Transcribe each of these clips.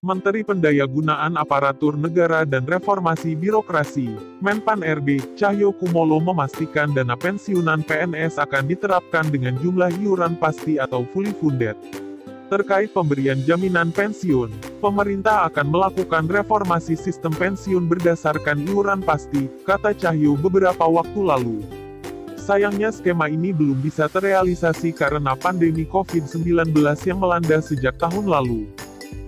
Menteri Pendayagunaan Aparatur Negara dan Reformasi Birokrasi, Menpan RB, Cahyokumolo memastikan dana pensiunan PNS akan diterapkan dengan jumlah iuran pasti atau fully funded. Terkait pemberian jaminan pensiun, pemerintah akan melakukan reformasi sistem pensiun berdasarkan iuran pasti, kata Cahyo beberapa waktu lalu. Sayangnya skema ini belum bisa terrealisasi karena pandemi COVID-19 yang melanda sejak tahun lalu.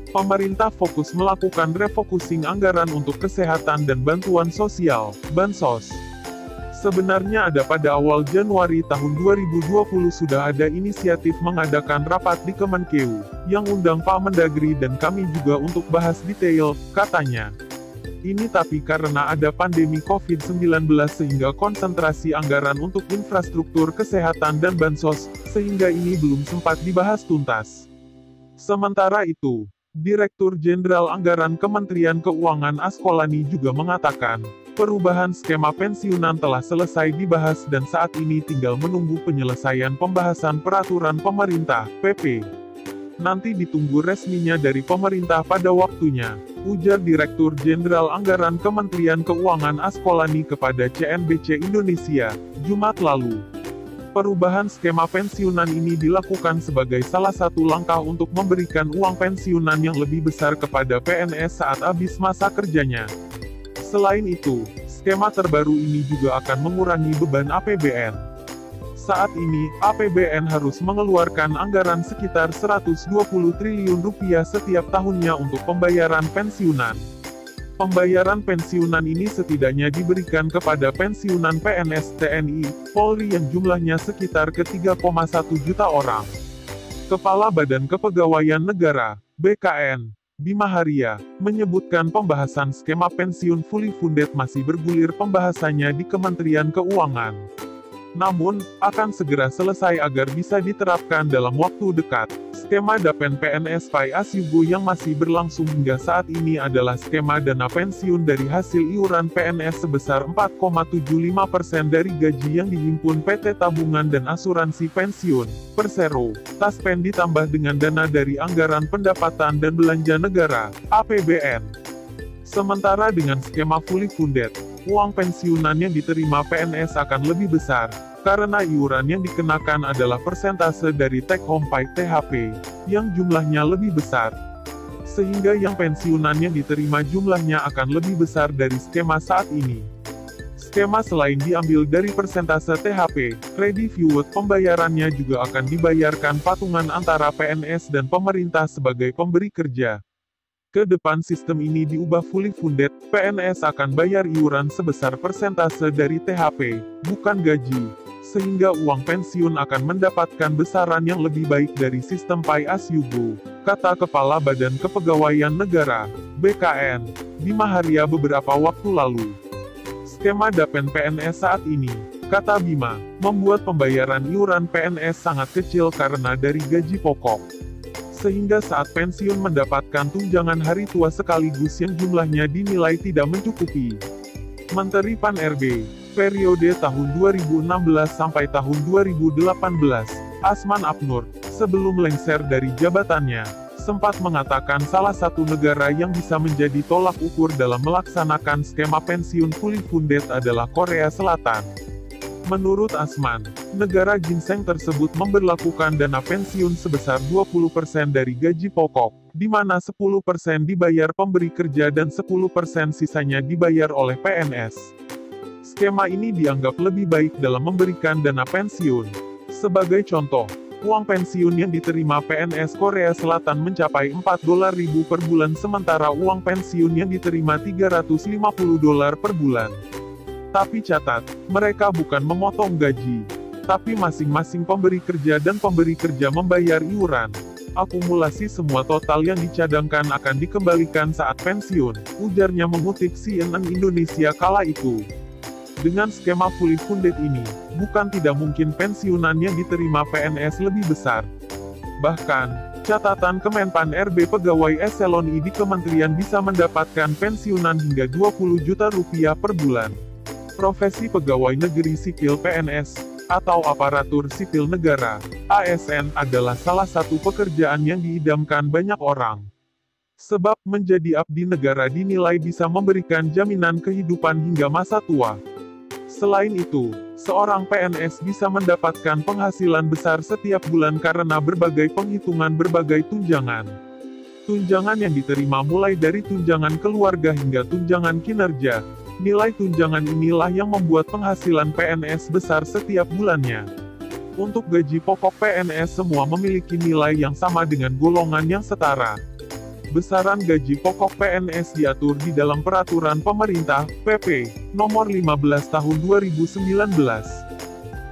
Pemerintah fokus melakukan refocusing anggaran untuk kesehatan dan bantuan sosial, Bansos. Sebenarnya ada pada awal Januari tahun 2020 sudah ada inisiatif mengadakan rapat di Kemenkeu, yang undang Pak Mendagri dan kami juga untuk bahas detail, katanya. Ini tapi karena ada pandemi COVID-19 sehingga konsentrasi anggaran untuk infrastruktur kesehatan dan bansos, sehingga ini belum sempat dibahas tuntas. Sementara itu, Direktur Jenderal Anggaran Kementerian Keuangan Askolani juga mengatakan, perubahan skema pensiunan telah selesai dibahas dan saat ini tinggal menunggu penyelesaian pembahasan peraturan pemerintah, PP. Nanti ditunggu resminya dari pemerintah pada waktunya, ujar Direktur Jenderal Anggaran Kementerian Keuangan Askolani kepada CNBC Indonesia, Jumat lalu. Perubahan skema pensiunan ini dilakukan sebagai salah satu langkah untuk memberikan uang pensiunan yang lebih besar kepada PNS saat habis masa kerjanya. Selain itu, skema terbaru ini juga akan mengurangi beban APBN. Saat ini, APBN harus mengeluarkan anggaran sekitar 120 triliun rupiah setiap tahunnya untuk pembayaran pensiunan. Pembayaran pensiunan ini setidaknya diberikan kepada pensiunan PNS TNI, Polri yang jumlahnya sekitar ke 3,1 juta orang. Kepala Badan Kepegawaian Negara, BKN, Bima Haria, menyebutkan pembahasan skema pensiun fully funded masih bergulir pembahasannya di Kementerian Keuangan. Namun, akan segera selesai agar bisa diterapkan dalam waktu dekat. Skema Dapen PNS Pai As You Go yang masih berlangsung hingga saat ini adalah skema dana pensiun dari hasil iuran PNS sebesar 4,75% dari gaji yang dihimpun PT Tabungan dan Asuransi Pensiun, Persero, Taspen ditambah dengan dana dari Anggaran Pendapatan dan Belanja Negara, APBN. Sementara dengan skema fully funded, uang pensiunan yang diterima PNS akan lebih besar, karena iuran yang dikenakan adalah persentase dari take home pay THP, yang jumlahnya lebih besar. Sehingga yang pensiunan yang diterima jumlahnya akan lebih besar dari skema saat ini. Skema selain diambil dari persentase THP, Ready Viewed pembayarannya juga akan dibayarkan patungan antara PNS dan pemerintah sebagai pemberi kerja. Ke depan sistem ini diubah fully funded, PNS akan bayar iuran sebesar persentase dari THP, bukan gaji, sehingga uang pensiun akan mendapatkan besaran yang lebih baik dari sistem Pai As You Go, kata Kepala Badan Kepegawaian Negara, BKN, Bima Haria beberapa waktu lalu. Skema Dapen PNS saat ini, kata Bima, membuat pembayaran iuran PNS sangat kecil karena dari gaji pokok. Sehingga saat pensiun mendapatkan tunjangan hari tua sekaligus yang jumlahnya dinilai tidak mencukupi. Menteri Pan RB, periode tahun 2016 sampai tahun 2018, Asman Abnur, sebelum lengser dari jabatannya, sempat mengatakan salah satu negara yang bisa menjadi tolak ukur dalam melaksanakan skema pensiun fully funded adalah Korea Selatan. Menurut Asman, negara ginseng tersebut memberlakukan dana pensiun sebesar 20% dari gaji pokok, di mana 10% dibayar pemberi kerja dan 10% sisanya dibayar oleh PNS. Skema ini dianggap lebih baik dalam memberikan dana pensiun. Sebagai contoh, uang pensiun yang diterima PNS Korea Selatan mencapai $4.000 per bulan sementara uang pensiun yang diterima $350 per bulan. Tapi catat, mereka bukan memotong gaji. Tapi masing-masing pemberi kerja dan pemberi kerja membayar iuran. Akumulasi semua total yang dicadangkan akan dikembalikan saat pensiun, ujarnya mengutip CNN Indonesia kala itu. Dengan skema fully funded ini, bukan tidak mungkin pensiunan yang diterima PNS lebih besar. Bahkan, catatan Kemenpan RB pegawai eselon I di kementerian bisa mendapatkan pensiunan hingga Rp20 juta per bulan. Profesi pegawai negeri sipil PNS, atau aparatur sipil negara, ASN adalah salah satu pekerjaan yang diidamkan banyak orang. Sebab menjadi abdi negara dinilai bisa memberikan jaminan kehidupan hingga masa tua. Selain itu, seorang PNS bisa mendapatkan penghasilan besar setiap bulan karena berbagai penghitungan berbagai tunjangan. Tunjangan yang diterima mulai dari tunjangan keluarga hingga tunjangan kinerja. Nilai tunjangan inilah yang membuat penghasilan PNS besar setiap bulannya. Untuk gaji pokok PNS semua memiliki nilai yang sama dengan golongan yang setara. Besaran gaji pokok PNS diatur di dalam Peraturan Pemerintah, PP, Nomor 15 Tahun 2019.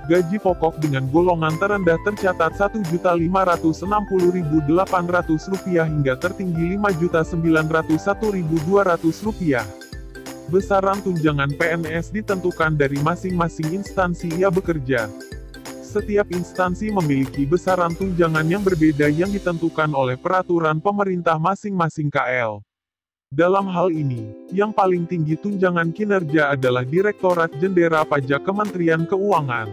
Gaji pokok dengan golongan terendah tercatat Rp1.560.800 hingga tertinggi Rp5.901.200. Besaran tunjangan PNS ditentukan dari masing-masing instansi ia bekerja. Setiap instansi memiliki besaran tunjangan yang berbeda yang ditentukan oleh peraturan pemerintah masing-masing KL. Dalam hal ini, yang paling tinggi tunjangan kinerja adalah Direktorat Jenderal Pajak Kementerian Keuangan.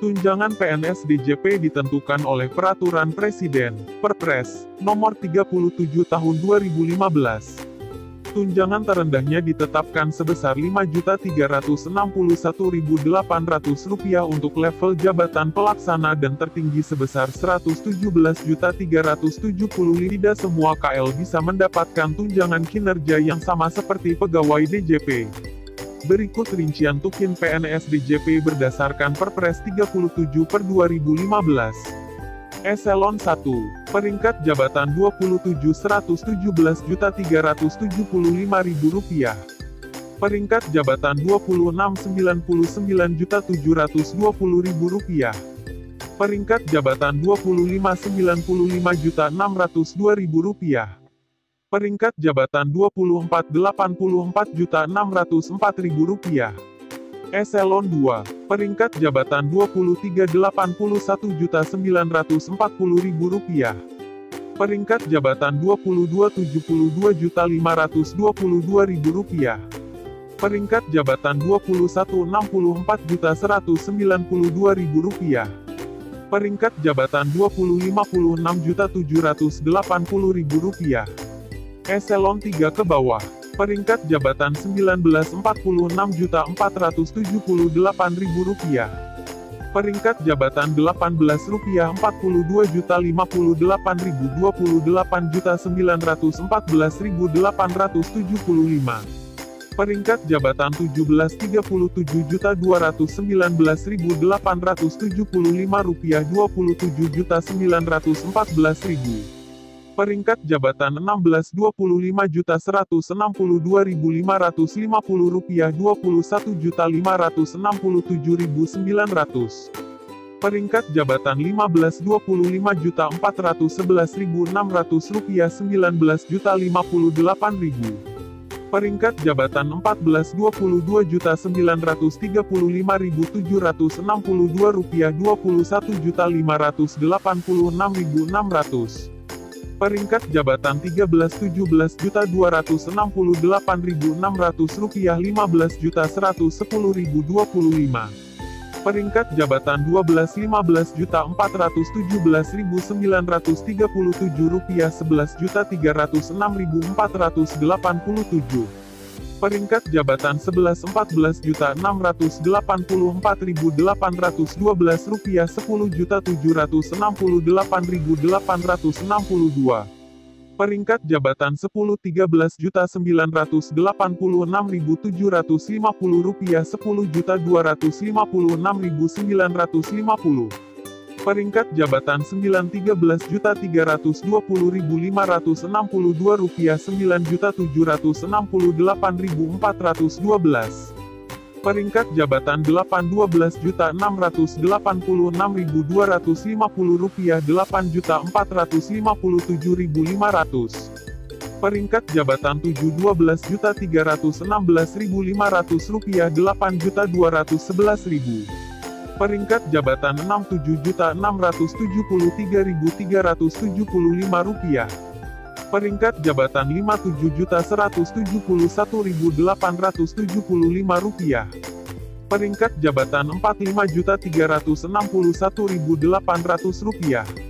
Tunjangan PNS DJP ditentukan oleh Peraturan Presiden, Perpres, Nomor 37 Tahun 2015. Tunjangan terendahnya ditetapkan sebesar Rp5.361.800 untuk level jabatan pelaksana dan tertinggi sebesar Rp117.370. Tidak semua KL bisa mendapatkan tunjangan kinerja yang sama seperti pegawai DJP. Berikut rincian tukin PNS DJP berdasarkan Perpres 37/2015. Eselon 1, peringkat jabatan Rp27.117.375.000. Peringkat jabatan Rp26.99.720.000. Peringkat jabatan Rp25.95.602.000. Peringkat jabatan Rp24.84.604.000. Eselon 2, peringkat jabatan Rp23.81.940.000. Peringkat jabatan Rp22.72.522.000. Peringkat jabatan Rp21.64.192.000. Peringkat jabatan Rp25.6.780.000. Eselon 3 ke bawah. Peringkat jabatan Rp19.46.478.000. Peringkat jabatan Rp18.52.58.289.914.875. Peringkat jabatan Rp17.219.875. Rp27.914.000. Peringkat jabatan Rp16.25162.550. Rp21.567.900. Peringkat jabatan Rp15.25.411.600. Rp19.058.000. Peringkat jabatan Rp14.229.355.762. Rp21.586.600. Peringkat jabatan Rp13.17.268.600. Rp15.110.025. Peringkat jabatan Rp12.15.417.937. Rp11.306.487. Peringkat jabatan Rp11.14.684.812. Rp10.768.862. Peringkat jabatan Rp10.13.986.750. Rp10.256.950. Peringkat jabatan Rp9.13.320.562. Rp9.768.412. Peringkat jabatan Rp8.12.686.250. Rp8.457.500. Peringkat jabatan Rp7.12.316.500. Rp8.211.000. Peringkat jabatan Rp6.773.375. Peringkat jabatan Rp5.171.875. Peringkat jabatan Rp45.361.800.